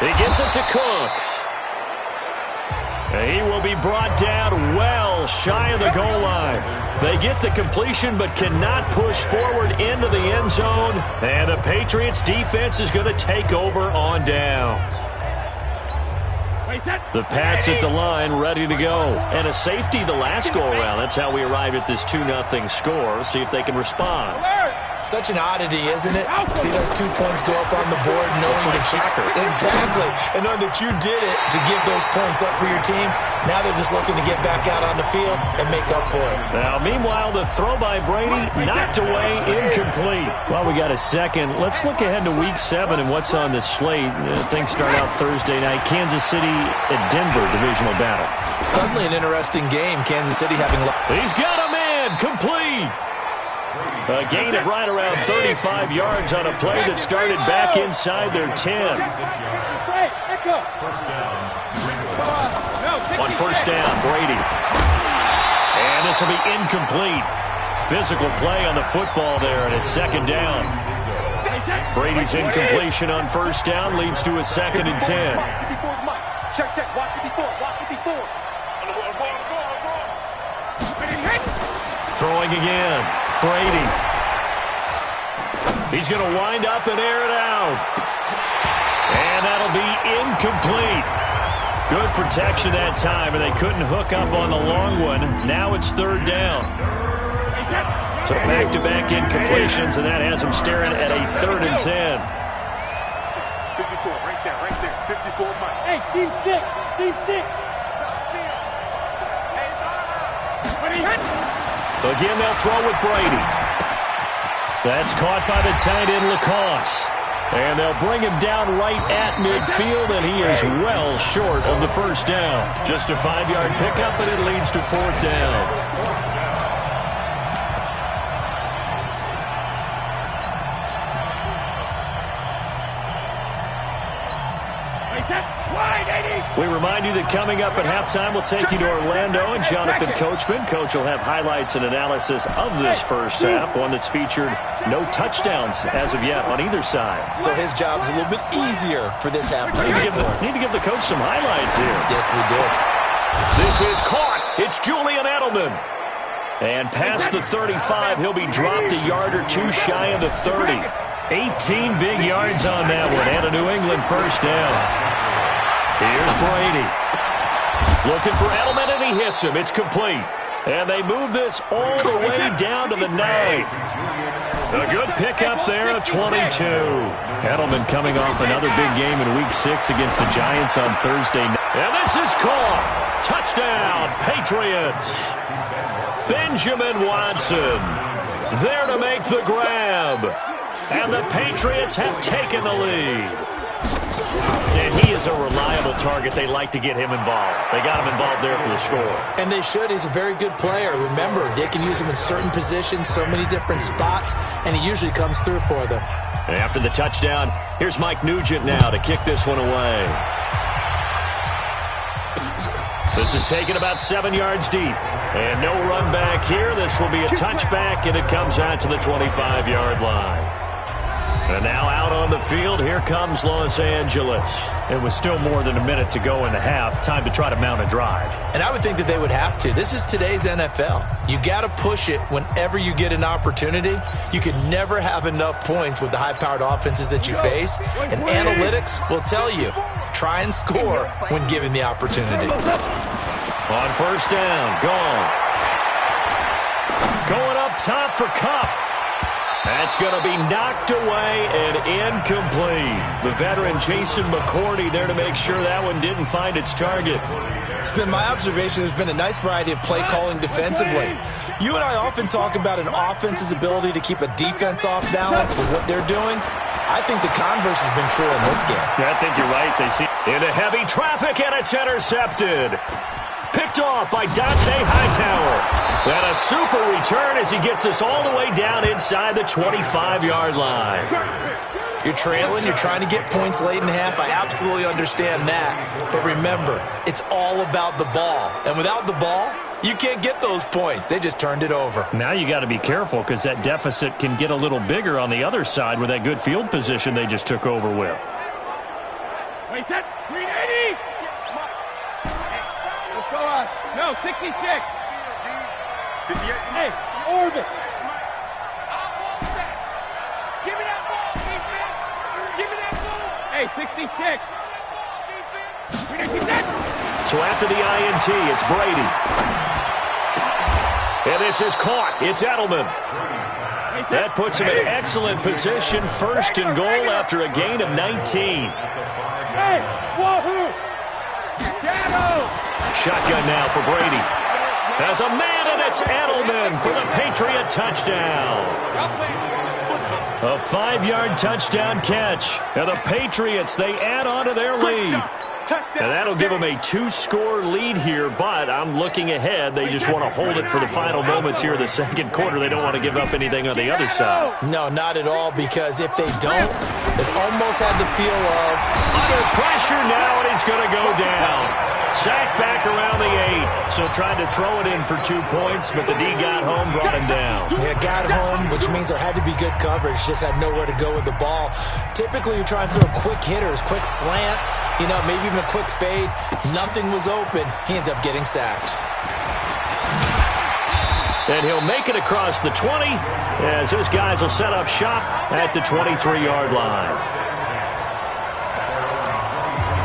[SPEAKER 1] He gets it to Cooks. He will be brought down well shy of the goal line. They get the completion but cannot push forward into the end zone. And the Patriots defense is going to take over on downs. The Pats at the line ready to go. And a safety the last go-around. That's how we arrived at this 2-0 score. See if they can respond.
[SPEAKER 2] Such an oddity, isn't it? See those 2 points go up on the board, knowing that soccer. Exactly. And knowing that you did it to give those points up for your team. Now they're just looking to get back out on the field and make up for it.
[SPEAKER 1] Now, meanwhile, the throw by Brady knocked away, incomplete. Well, we got a second. Let's look ahead to Week 7 and what's on the slate. Things start out Thursday night. Kansas City at Denver, divisional battle.
[SPEAKER 2] Suddenly an interesting game. Kansas City having...
[SPEAKER 1] He's got a man, complete. A gain of right around 35 yards on a play that started back inside their 10. On 1st down, Brady. And this will be incomplete. Physical play on the football there, and it's 2nd down. Brady's incompletion on 1st down leads to a 2nd and 10.
[SPEAKER 3] Check, watch 54, watch 54.
[SPEAKER 1] Throwing again. Brady. He's going to wind up and air it out. And that'll be incomplete. Good protection that time, and they couldn't hook up on the long one. Now it's 3rd down. So back-to-back incompletions, and that has them staring at a 3rd and 10.
[SPEAKER 3] 54, right there, 54 Mike. Hey, team 6.
[SPEAKER 1] Again, they'll throw with Brady. That's caught by the tight end, Lacoste. And they'll bring him down right at midfield, and he is well short of the 1st down. Just a 5-yard pickup, and it leads to 4th down. We remind you that coming up at halftime, we'll take you to Orlando and Jonathan Coachman. Coach will have highlights and analysis of this first half, one that's featured no touchdowns as of yet on either side.
[SPEAKER 2] So his job's a little bit easier for this halftime.
[SPEAKER 1] Need to give the coach some highlights here.
[SPEAKER 2] Yes, we do.
[SPEAKER 1] This is caught. It's Julian Edelman. And past the 35, he'll be dropped a yard or two shy of the 30. 18 big yards on that one, and a New England 1st down. Here's Brady. Looking for Edelman, and he hits him. It's complete. And they move this all the way down to the 9. A good pickup there, a 22. Edelman coming off another big game in Week 6 against the Giants on Thursday night. And this is caught. Touchdown, Patriots. Benjamin Watson there to make the grab. And the Patriots have taken the lead. And he is a reliable target. They like to get him involved. They got him involved there for the score.
[SPEAKER 2] And they should. He's a very good player. Remember, they can use him in certain positions, so many different spots, and he usually comes through for them.
[SPEAKER 1] And after the touchdown, here's Mike Nugent now to kick this one away. This is taken about 7 yards deep. And no run back here. This will be a touchback, and it comes out to the 25-yard line. And now out on the field, here comes Los Angeles. It was still more than a minute to go in the half. Time to try to mount a drive.
[SPEAKER 2] And I would think that they would have to. This is today's NFL. You got to push it whenever you get an opportunity. You can never have enough points with the high-powered offenses that you face. And analytics will tell you, try and score when given the opportunity.
[SPEAKER 1] On 1st down, gone. Going up top for Kupp. That's going to be knocked away and incomplete. The veteran Jason McCourty there to make sure that one didn't find its target.
[SPEAKER 2] It's been my observation there's been a nice variety of play calling defensively. You and I often talk about an offense's ability to keep a defense off balance with what they're doing. I think the converse has been true in this game.
[SPEAKER 1] Yeah, I think you're right. They see Into heavy traffic, and it's intercepted. Picked off by Dante Hightower. And a super return as he gets us all the way down inside the 25-yard line.
[SPEAKER 2] You're trailing, you're trying to get points late in half. I absolutely understand that. But remember, it's all about the ball. And without the ball, you can't get those points. They just turned it over.
[SPEAKER 1] Now you got to be careful because that deficit can get a little bigger on the other side with that good field position they just took over with.
[SPEAKER 3] Wait, set. 380. Let's go on. No, 66. Hey, orbit. Give me that ball, defense. Give me that ball. Hey, 66.
[SPEAKER 1] So after the INT, it's Brady. And this is caught. It's Edelman. That puts him in excellent position, first and goal after a gain of 19.
[SPEAKER 3] Hey, wahoo! Shadow!
[SPEAKER 1] Shotgun now for Brady. As a man, and it's Edelman for the Patriot touchdown. A 5-yard touchdown catch. And the Patriots, they add on to their lead. And that'll give them a 2-score lead here, but I'm looking ahead. They just want to hold it for the final moments here in the second quarter. They don't want to give up anything on the other side.
[SPEAKER 2] No, not at all, because if they don't, it almost had the feel of...
[SPEAKER 1] Under pressure now, and he's going to go down. Sacked back around the 8, so tried to throw it in for 2 points, but the D got home, brought him down.
[SPEAKER 2] Yeah, got home, which means there had to be good coverage, just had nowhere to go with the ball. Typically, you're trying to throw quick hitters, quick slants, maybe even a quick fade. Nothing was open. He ends up getting sacked.
[SPEAKER 1] And he'll make it across the 20 as his guys will set up shop at the 23-yard line.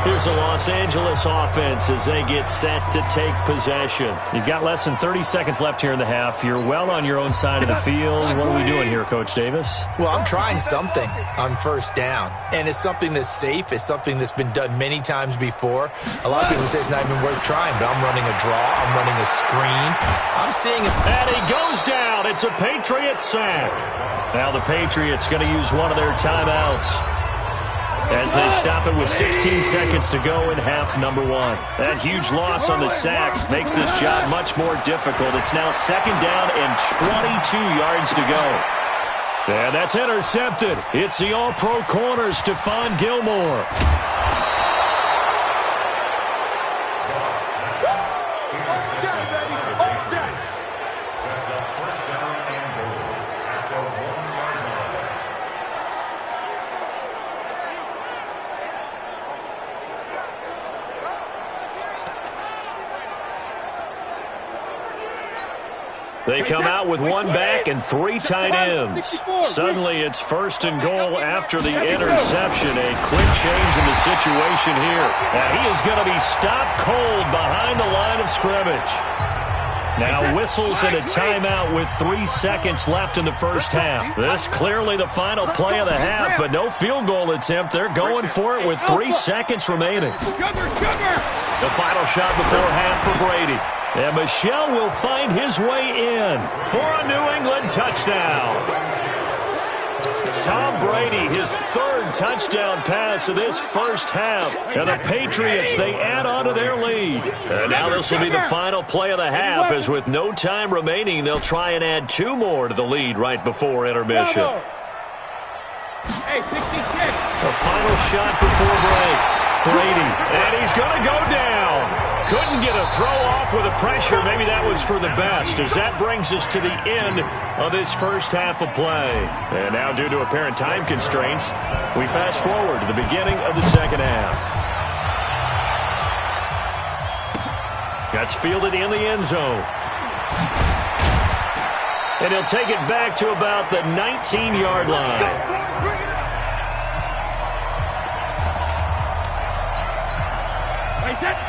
[SPEAKER 1] Here's the Los Angeles offense as they get set to take possession. You've got less than 30 seconds left here in the half. You're well on your own side of the field. What are we doing here, Coach Davis?
[SPEAKER 2] Well, I'm trying something on first down. And it's something that's safe. It's something that's been done many times before. A lot of people say it's not even worth trying, but I'm running a draw. I'm running a screen. I'm seeing it.
[SPEAKER 1] And he goes down. It's a Patriot sack. Now the Patriots going to use one of their timeouts as they stop it with 16 seconds to go in half number 1. That huge loss on the sack makes this job much more difficult. It's now second down and 22 yards to go. And that's intercepted. It's the all-pro corner, Stephon Gilmore. They come out with 1 back and 3 tight ends. Suddenly it's first and goal after the interception. A quick change in the situation here. And he is going to be stopped cold behind the line of scrimmage. Now whistles and a timeout with 3 seconds left in the first half. This clearly the final play of the half, but no field goal attempt. They're going for it with 3 seconds remaining. The final shot before half for Brady. And Michel will find his way in for a New England touchdown. Tom Brady, his 3rd touchdown pass of this first half. And the Patriots, they add on to their lead. And now this will be the final play of the half, as with no time remaining, they'll try and add 2 more to the lead right before intermission.
[SPEAKER 3] Hey, 66.
[SPEAKER 1] The final shot before break. Brady, and he's going to go down. Couldn't get a throw off with the pressure. Maybe that was for the best, as that brings us to the end of this first half of play. And now, due to apparent time constraints, we fast forward to the beginning of the second half. That's fielded in the end zone. And he'll take it back to about the 19-yard line.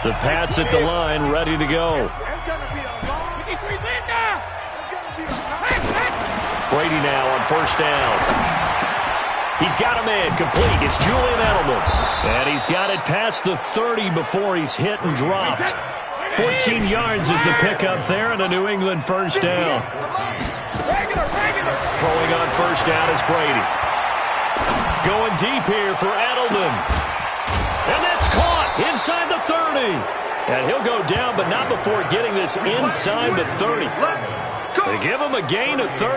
[SPEAKER 1] The Pats at the line, ready to go. Brady now on first down. He's got a man complete. It's Julian Edelman. And he's got it past the 30 before he's hit and dropped. 14 yards is the pickup there, and a New England first down. Throwing on first down is Brady. Going deep here for Edelman. And that's caught. inside the 30. And he'll go down, but not before getting this inside the 30. They give him a gain of 38.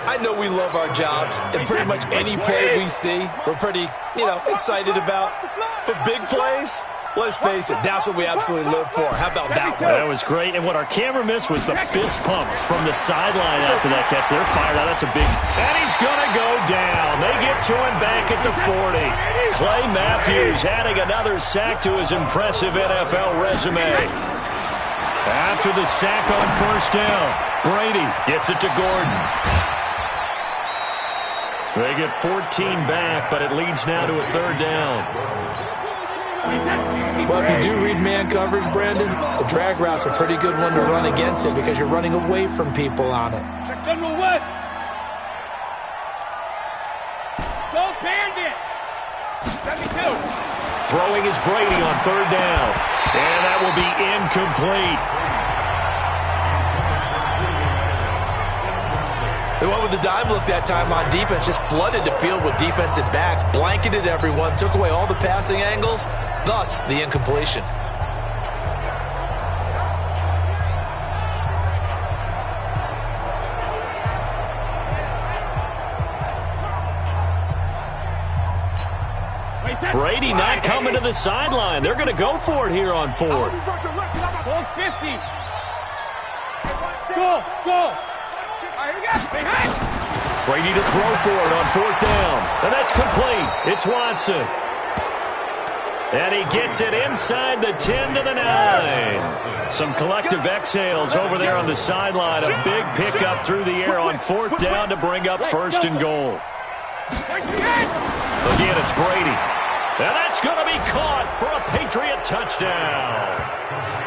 [SPEAKER 2] I know we love our jobs, and pretty much any play we see, we're pretty, excited about. But big plays, let's face it, that's what we absolutely live for. How about that one?
[SPEAKER 1] That was great, and what our camera missed was the fist pump from the sideline after that catch. They're fired out. That's a big... And he's going to go down. They get to him back at the 40. Clay Matthews adding another sack to his impressive NFL resume. After the sack on first down, Brady gets it to Gordon. They get 14 back, but it leads now to a third down.
[SPEAKER 2] Well, if you do read man coverage, Brandon, the drag route's a pretty good one to run against it because you're running away from people on it.
[SPEAKER 3] Check General West. Go Bandit. 72.
[SPEAKER 1] Throwing is Brady on third down. And that will be incomplete.
[SPEAKER 2] They went with the dime look that time on defense, just flooded the field with defensive backs, blanketed everyone, took away all the passing angles, thus the incompletion.
[SPEAKER 1] Brady not coming to the sideline. They're going to go for it here on fourth.
[SPEAKER 3] 450. Go.
[SPEAKER 1] Brady to throw for it on fourth down. And that's complete. It's Watson. And he gets it inside the 10 to the 9. Some collective exhales over there on the sideline. A big pickup through the air on fourth down to bring up first and goal. Again, it's Brady. And that's going to be caught for a Patriot touchdown.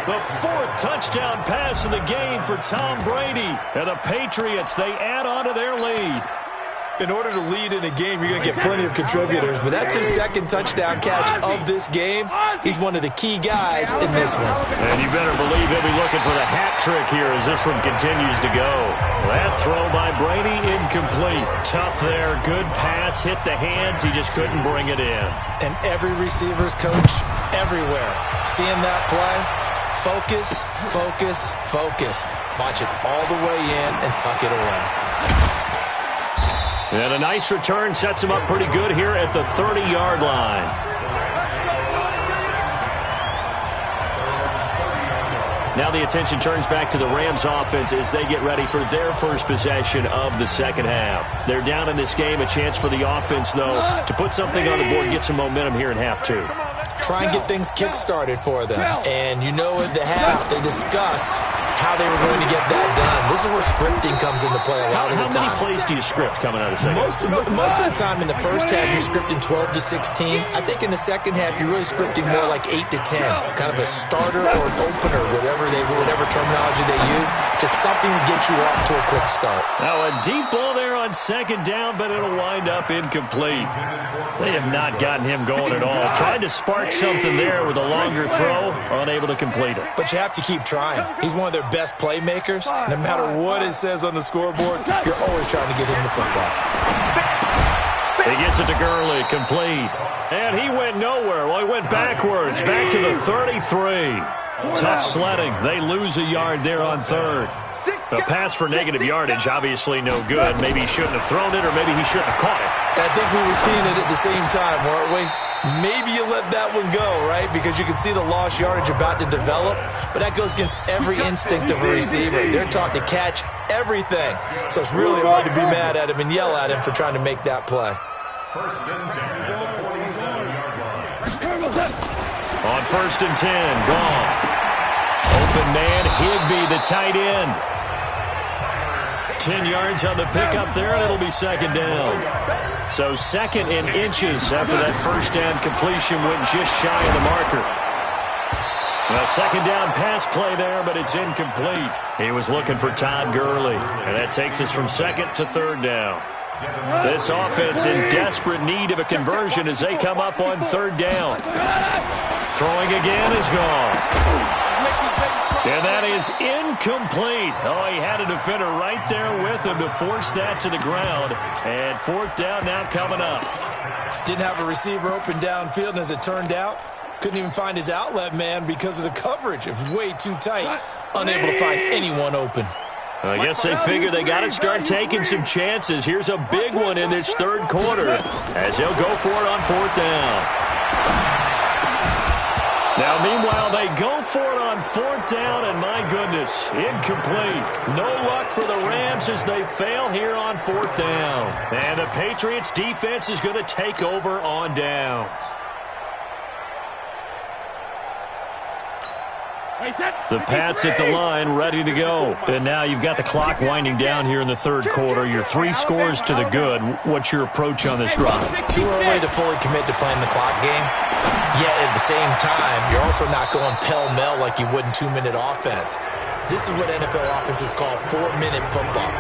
[SPEAKER 1] The fourth touchdown pass of the game for Tom Brady. And the Patriots, they add on to their lead.
[SPEAKER 2] In order to lead in a game, you're going to get plenty of contributors, but that's his second touchdown catch of this game. He's one of the key guys in this one.
[SPEAKER 1] And you better believe he'll be looking for the hat trick here as this one continues to go. That throw by Brady, incomplete. Tough there, good pass, hit the hands, he just couldn't bring it in.
[SPEAKER 2] And every receiver's coach everywhere, seeing that play, focus, focus, focus. Watch it all the way in and tuck it away.
[SPEAKER 1] And a nice return sets him up pretty good here at the 30-yard line. Now the attention turns back to the Rams offense as they get ready for their first possession of the second half. They're down in this game. A chance for the offense, though, to put something on the board, get some momentum here in half two.
[SPEAKER 2] Try and get things kick-started for them. And you know at the half, they discussed how they were going to get that done. This is where scripting comes into play a lot of the time.
[SPEAKER 1] How many plays do you script coming out of the second half?
[SPEAKER 2] Most of the time in the first half, you're scripting 12 to 16. I think in the second half, you're really scripting more like 8 to 10. Kind of a starter or an opener, whatever terminology they use. Just something to get you off to a quick start.
[SPEAKER 1] Now a deep ball there on second down, but it'll wind up incomplete. They have not gotten him going at all. Tried to spark something there with a longer throw, unable to complete it.
[SPEAKER 2] But you have to keep trying. He's one of their best playmakers. No matter what it says on the scoreboard, you're always trying to get him the football.
[SPEAKER 1] He gets it to Gurley, complete. And he went nowhere. Well, he went backwards, back to the 33. Tough sledding. They lose a yard there on third. The pass for negative yardage, obviously no good. Maybe he shouldn't have thrown it, or maybe he shouldn't have caught it.
[SPEAKER 2] I think we were seeing it at the same time, weren't we? Maybe you let that one go, right? Because you can see the lost yardage about to develop. But that goes against every instinct of a receiver. They're taught to catch everything. So it's really hard to be mad at him and yell at him for trying to make that play.
[SPEAKER 11] First and 10 at the 47-yard line.
[SPEAKER 1] On first and 10, Goff. Open man, Higbee, the tight end. 10 yards on the pickup there, and it'll be second down. So second in inches after that first down completion went just shy of the marker. A second down pass play there, but it's incomplete. He was looking for Todd Gurley, and that takes us from second to third down. This offense in desperate need of a conversion as they come up on third down. Throwing again is gone. And that is incomplete. Oh, he had a defender right there with him to force that to the ground. And fourth down now coming up.
[SPEAKER 2] Didn't have a receiver open downfield, and as it turned out, Couldn't even find his outlet, man, because of the coverage. It was way too tight. Unable to find anyone open.
[SPEAKER 1] I guess they figure they got to start taking some chances. Here's a big one in this third quarter as he'll go for it on fourth down. Now, meanwhile, they go for it on fourth down, and my goodness, incomplete. No luck for the Rams as they fail here on fourth down. And the Patriots defense is going to take over on downs. The Pats at the line, ready to go. And now you've got the clock winding down here in the third quarter. You're 3 scores to the good. What's your approach on this drive?
[SPEAKER 2] Too early to fully commit to playing the clock game. Yet at the same time, you're also not going pell-mell like you would in 2-minute offense. This is what NFL offenses call 4-minute football.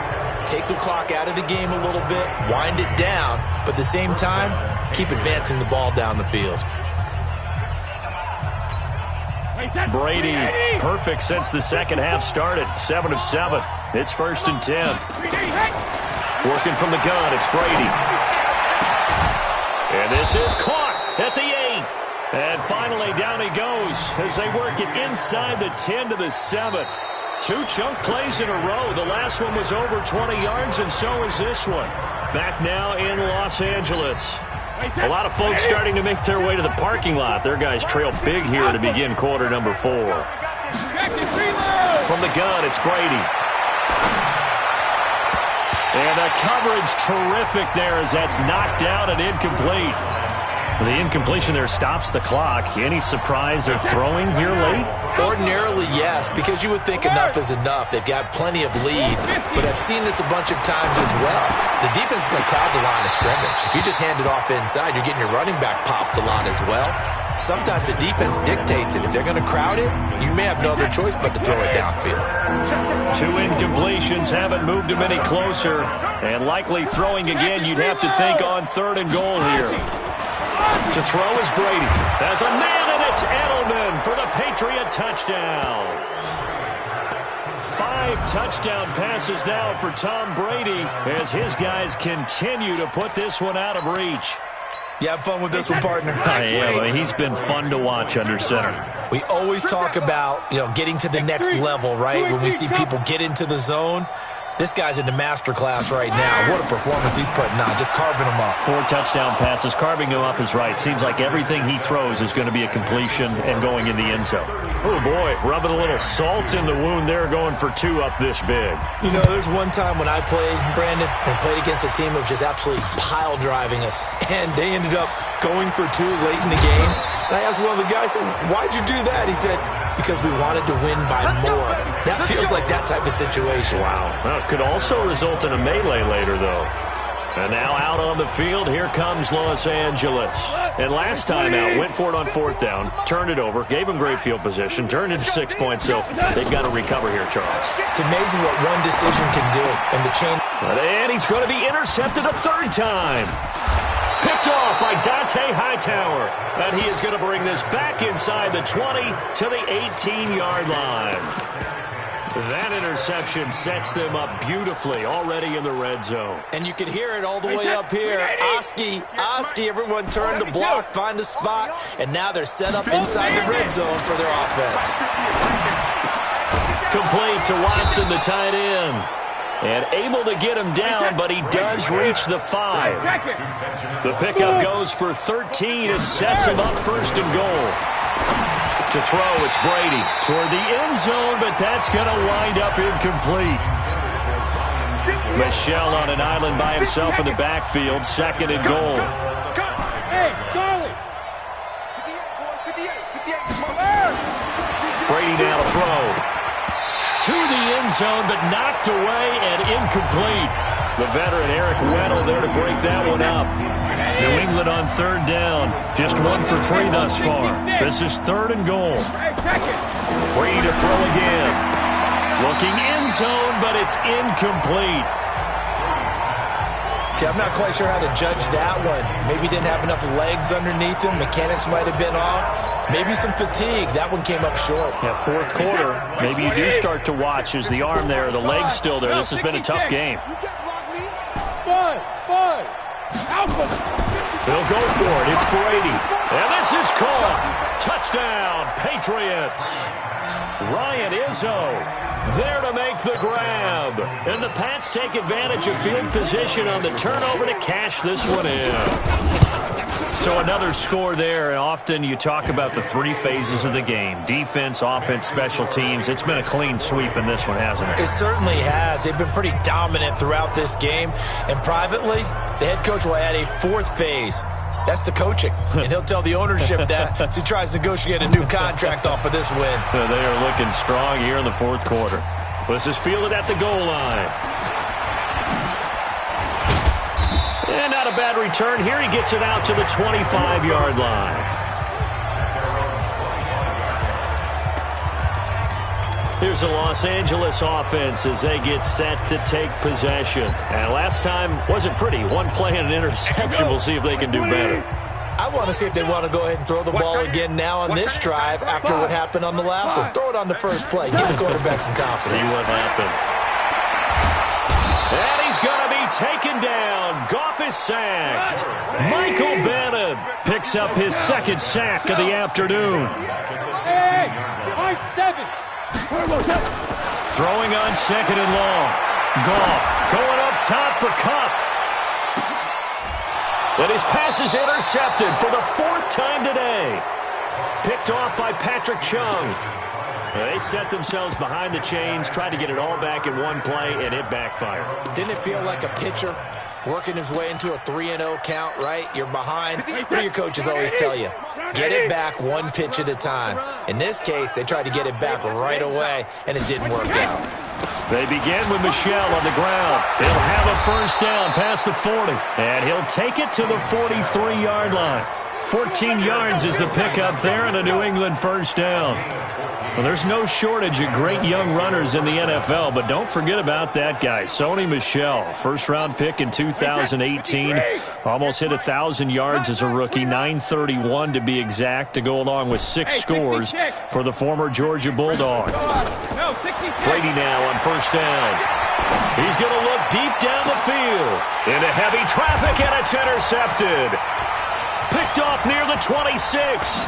[SPEAKER 2] Take the clock out of the game a little bit, wind it down, but at the same time, keep advancing the ball down the field.
[SPEAKER 1] Brady, perfect since the second half started. 7 of 7. It's 1st and 10. Working from the gun, it's Brady. And this is caught at the 8. And finally, down he goes as they work it inside the 10 to the 7. 2 chunk plays in a row. The last one was over 20 yards, and so is this one. Back now in Los Angeles. A lot of folks starting to make their way to the parking lot. Their guys trail big here to begin quarter number 4. From the gun, it's Brady. And the coverage terrific there as that's knocked out and incomplete. The incompletion there stops the clock. Any surprise they're throwing here late?
[SPEAKER 2] Ordinarily, yes, because you would think enough is enough. They've got plenty of lead, but I've seen this a bunch of times as well. The defense is going to crowd the line of scrimmage. If you just hand it off inside, you're getting your running back popped a lot as well. Sometimes the defense dictates it. If they're going to crowd it, you may have no other choice but to throw it downfield.
[SPEAKER 1] 2 incompletions haven't moved him any closer, and likely throwing again, you'd have to think on 3rd and goal here. To throw is Brady. There's a man, and it's Edelman for the Patriot touchdown. 5 touchdown passes now for Tom Brady as his guys continue to put this one out of reach.
[SPEAKER 2] You have fun with this one, partner?
[SPEAKER 1] I am. He's been fun to watch under center.
[SPEAKER 2] We always talk about, getting to the next level, right? When we see people get into the zone. This guy's in the master class right now. What a performance he's putting on, just carving them up.
[SPEAKER 1] 4 touchdown passes. Carving him up is right. Seems like everything he throws is going to be a completion and going in the end zone. Oh, boy, rubbing a little salt in the wound there, going for 2 up this big.
[SPEAKER 2] There's one time when I played, Brandon, and played against a team that was just absolutely pile driving us, and they ended up going for 2 late in the game. And I asked one of the guys, why'd you do that? He said, because we wanted to win by more. That feels like that type of situation.
[SPEAKER 1] Wow. Well, it could also result in a melee later, though. And now out on the field, here comes Los Angeles. And last time out, went for it on 4th down, turned it over, gave him great field position, turned it 6 points, so they've got to recover here, Charles.
[SPEAKER 2] It's amazing what one decision can do. And the chain.
[SPEAKER 1] And he's going to be intercepted a 3rd time. Picked off by Dante Hightower. And he is going to bring this back inside the 20 to the 18-yard line. That interception sets them up beautifully already in the red zone.
[SPEAKER 2] And you can hear it all the way up here. Oski, everyone turned to block, find a spot, and now they're set up inside the red zone for their offense.
[SPEAKER 1] Complete to Watson, the tight end. And able to get him down, but he does reach the 5. The pickup goes for 13 and sets him up 1st and goal. To throw, it's Brady toward the end zone, but that's going to wind up incomplete. Michelle on an island by himself in the backfield, 2nd and goal.
[SPEAKER 3] Hey, Charlie!
[SPEAKER 1] Brady now to throw. To the end zone, but knocked away and incomplete. The veteran Eric Weddle there to break that one up. New England on 3rd down. Just 1 for 3 thus far. This is 3rd and goal. Brady to throw again. Looking end zone, but it's incomplete.
[SPEAKER 2] Okay, I'm not quite sure how to judge that one. Maybe didn't have enough legs underneath him. Mechanics might have been off. Maybe some fatigue. That one came up short.
[SPEAKER 1] Yeah, 4th quarter. Maybe you do start to watch as the arm there, the leg's still there. This has been a tough game.
[SPEAKER 3] Alpha.
[SPEAKER 1] They'll go for it. It's Brady. And this is caught. Touchdown, Patriots. Ryan Izzo there to make the grab. And the Pats take advantage of field position on the turnover to cash this one in. So another score there, and often you talk about the three phases of the game. Defense, offense, special teams. It's been a clean sweep in this one, hasn't it?
[SPEAKER 2] It certainly has. They've been pretty dominant throughout this game. And privately, the head coach will add a fourth phase. That's the coaching. And he'll tell the ownership that as he tries to negotiate a new contract off of this win.
[SPEAKER 1] They are looking strong here in the fourth quarter. This is fielded at the goal line. And not a bad return here. He gets it out to the 25-yard line. Here's the Los Angeles offense as they get set to take possession. And last time wasn't pretty. One play and an interception. We'll see if they can do better.
[SPEAKER 2] I want to see if they want to go ahead and throw the ball again now on this drive after what happened on the last one. Throw it on the first play. Give the quarterback some confidence.
[SPEAKER 1] See what happens. And he's going to be taken down. Goff is sacked. Michael Bennett picks up his second sack of the afternoon.
[SPEAKER 3] Hey, 7.
[SPEAKER 1] Throwing on second and long. Goff going up top for Kupp. And his pass is intercepted for the fourth time today. Picked off by Patrick Chung. They set themselves behind the chains, tried to get it all back in one play, and it backfired.
[SPEAKER 2] Didn't it feel like a pitcher working his way into a 3-0 count, right? You're behind. What do your coaches always tell you? Get it back one pitch at a time. In this case, they tried to get it back right away, and it didn't work out.
[SPEAKER 1] They begin with Michel on the ground. He'll have a first down past the 40, and he'll take it to the 43-yard line. 14 yards is the pickup there, and a New England first down. Well, there's no shortage of great young runners in the NFL, but don't forget about that guy, Sony Michel. First-round pick in 2018. Almost hit 1,000 yards as a rookie, 931 to be exact, to go along with 6 scores for the former Georgia Bulldog. Brady now on first down. He's going to look deep down the field. Into heavy traffic, and it's intercepted. Picked off near the 26.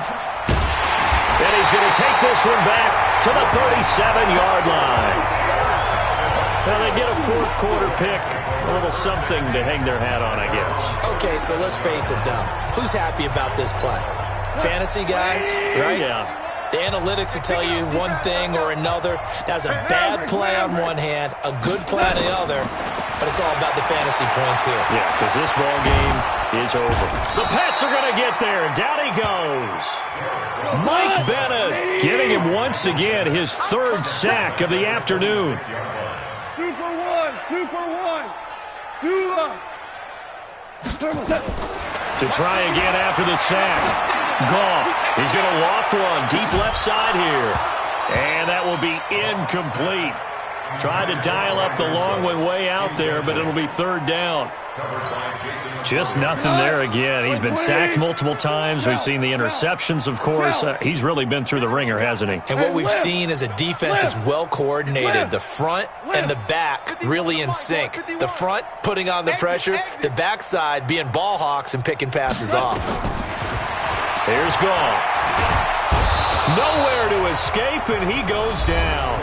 [SPEAKER 1] And he's going to take this one back to the 37-yard line. Now they get a fourth quarter pick. A little something to hang their hat on, I guess.
[SPEAKER 2] Okay, so let's face it, though. Who's happy about this play? Fantasy guys, right?
[SPEAKER 1] Yeah.
[SPEAKER 2] The analytics will tell you one thing or another. That's a bad play on one hand, a good play on the other, but it's all about the fantasy points here.
[SPEAKER 1] Yeah, because this ball game is over. The Pats are going to get there. Down he goes. Mike Bennett giving him once again his third sack of the afternoon.
[SPEAKER 3] Super one.
[SPEAKER 1] To try again after the sack. Goff, he's going to loft one deep left side here. And that will be incomplete. Tried to dial up the long one way out there, but it'll be third down. Just nothing there again. He's been sacked multiple times. We've seen the interceptions, of course. He's really been through the ringer, hasn't he?
[SPEAKER 2] And what we've seen is a defense is well coordinated. The front and the back really in sync. The front putting on the pressure, the backside being ball hawks and picking passes off.
[SPEAKER 1] Here's Goff. Nowhere to escape, and he goes down.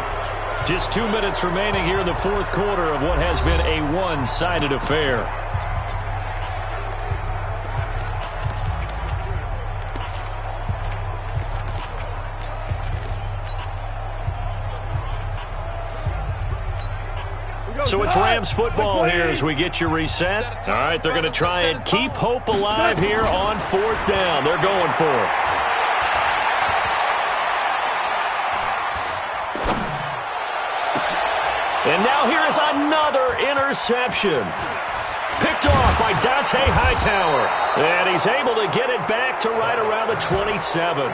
[SPEAKER 1] Just 2 minutes remaining here in the fourth quarter of what has been a one-sided affair. So it's Rams football here as we get you reset. All right, they're going to try and keep hope alive here on fourth down. They're going for it. And now here is another interception. Picked off by Dante Hightower. And he's able to get it back to right around the 27.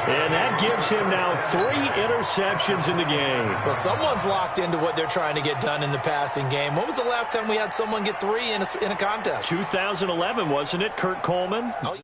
[SPEAKER 1] And that gives him now 3 interceptions in the game.
[SPEAKER 2] Well, someone's locked into what they're trying to get done in the passing game. When was the last time we had someone get 3 in a contest?
[SPEAKER 1] 2011, wasn't it, Kurt Coleman?
[SPEAKER 2] Oh.